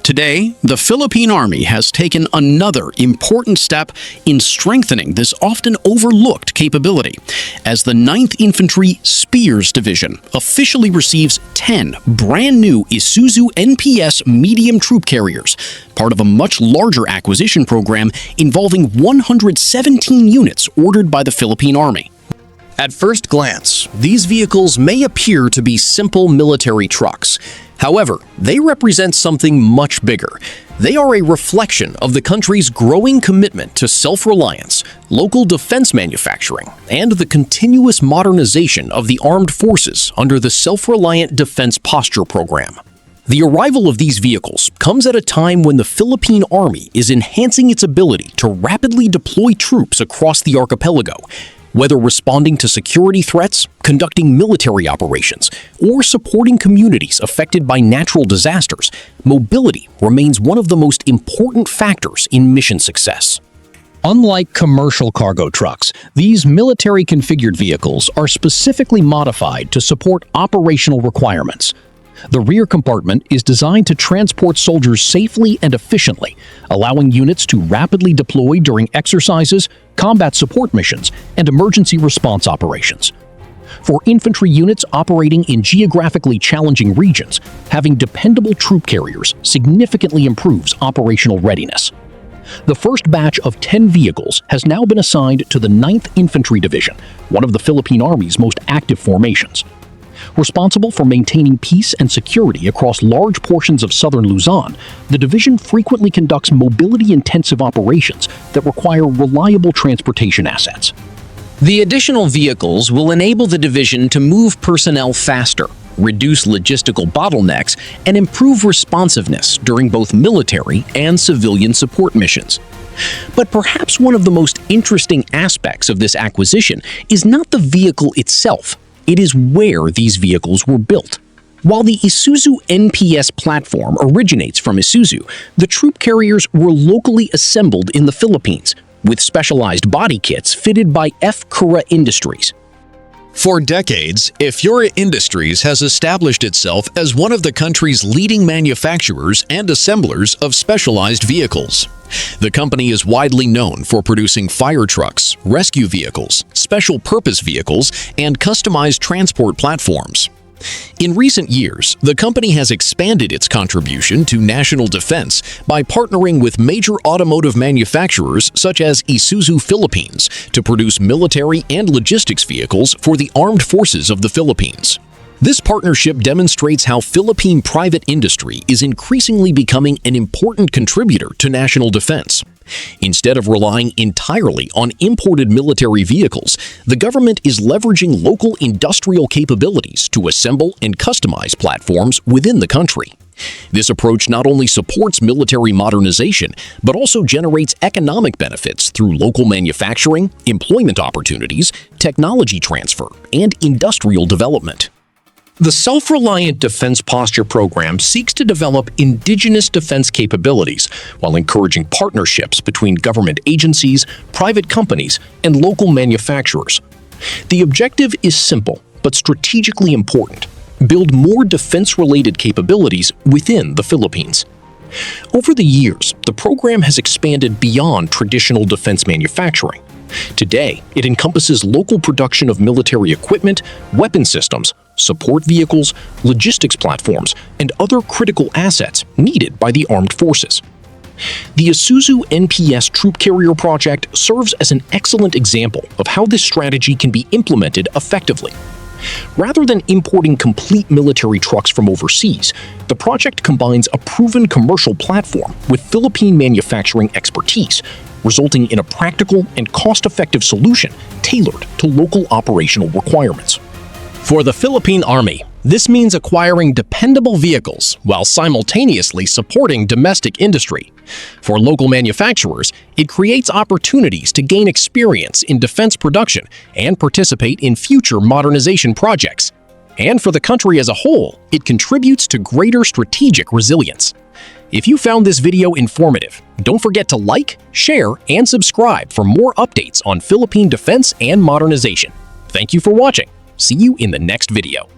Today, the Philippine Army has taken another important step in strengthening this often overlooked capability, as the 9th Infantry Spears Division officially receives 10 brand new Isuzu NPS medium troop carriers, part of a much larger acquisition program involving 117 units ordered by the Philippine Army. At first glance, these vehicles may appear to be simple military trucks. However, they represent something much bigger. They are a reflection of the country's growing commitment to self-reliance, local defense manufacturing, and the continuous modernization of the armed forces under the Self-Reliant Defense Posture program. The arrival of these vehicles comes at a time when the Philippine Army is enhancing its ability to rapidly deploy troops across the archipelago. Whether responding to security threats, conducting military operations, or supporting communities affected by natural disasters, mobility remains one of the most important factors in mission success. Unlike commercial cargo trucks, these military-configured vehicles are specifically modified to support operational requirements. The rear compartment is designed to transport soldiers safely and efficiently, allowing units to rapidly deploy during exercises, combat support missions, and emergency response operations. For infantry units operating in geographically challenging regions, having dependable troop carriers significantly improves operational readiness. The first batch of 10 vehicles has now been assigned to the 9th Infantry Division, one of the Philippine Army's most active formations. Responsible for maintaining peace and security across large portions of southern Luzon, the division frequently conducts mobility-intensive operations that require reliable transportation assets. The additional vehicles will enable the division to move personnel faster, reduce logistical bottlenecks, and improve responsiveness during both military and civilian support missions. But perhaps one of the most interesting aspects of this acquisition is not the vehicle itself. It is where these vehicles were built. While the Isuzu NPS platform originates from Isuzu, the troop carriers were locally assembled in the Philippines, with specialized body kits fitted by Cura Industries. For decades, Cura Industries has established itself as one of the country's leading manufacturers and assemblers of specialized vehicles. The company is widely known for producing fire trucks, rescue vehicles, special purpose vehicles, and customized transport platforms. In recent years, the company has expanded its contribution to national defense by partnering with major automotive manufacturers such as Isuzu Philippines to produce military and logistics vehicles for the armed forces of the Philippines. This partnership demonstrates how Philippine private industry is increasingly becoming an important contributor to national defense. Instead of relying entirely on imported military vehicles, the government is leveraging local industrial capabilities to assemble and customize platforms within the country. This approach not only supports military modernization, but also generates economic benefits through local manufacturing, employment opportunities, technology transfer, and industrial development. The Self-Reliant Defense Posture program seeks to develop indigenous defense capabilities while encouraging partnerships between government agencies, private companies, and local manufacturers. The objective is simple but strategically important: build more defense-related capabilities within the Philippines. Over the years, the program has expanded beyond traditional defense manufacturing. Today, it encompasses local production of military equipment, weapon systems, support vehicles, logistics platforms, and other critical assets needed by the armed forces. The Isuzu NPS Troop Carrier project serves as an excellent example of how this strategy can be implemented effectively. Rather than importing complete military trucks from overseas, the project combines a proven commercial platform with Philippine manufacturing expertise, resulting in a practical and cost-effective solution tailored to local operational requirements. For the Philippine Army, this means acquiring dependable vehicles while simultaneously supporting domestic industry. For local manufacturers, it creates opportunities to gain experience in defense production and participate in future modernization projects. And for the country as a whole, it contributes to greater strategic resilience. If you found this video informative, don't forget to like, share, and subscribe for more updates on Philippine defense and modernization. Thank you for watching. See you in the next video.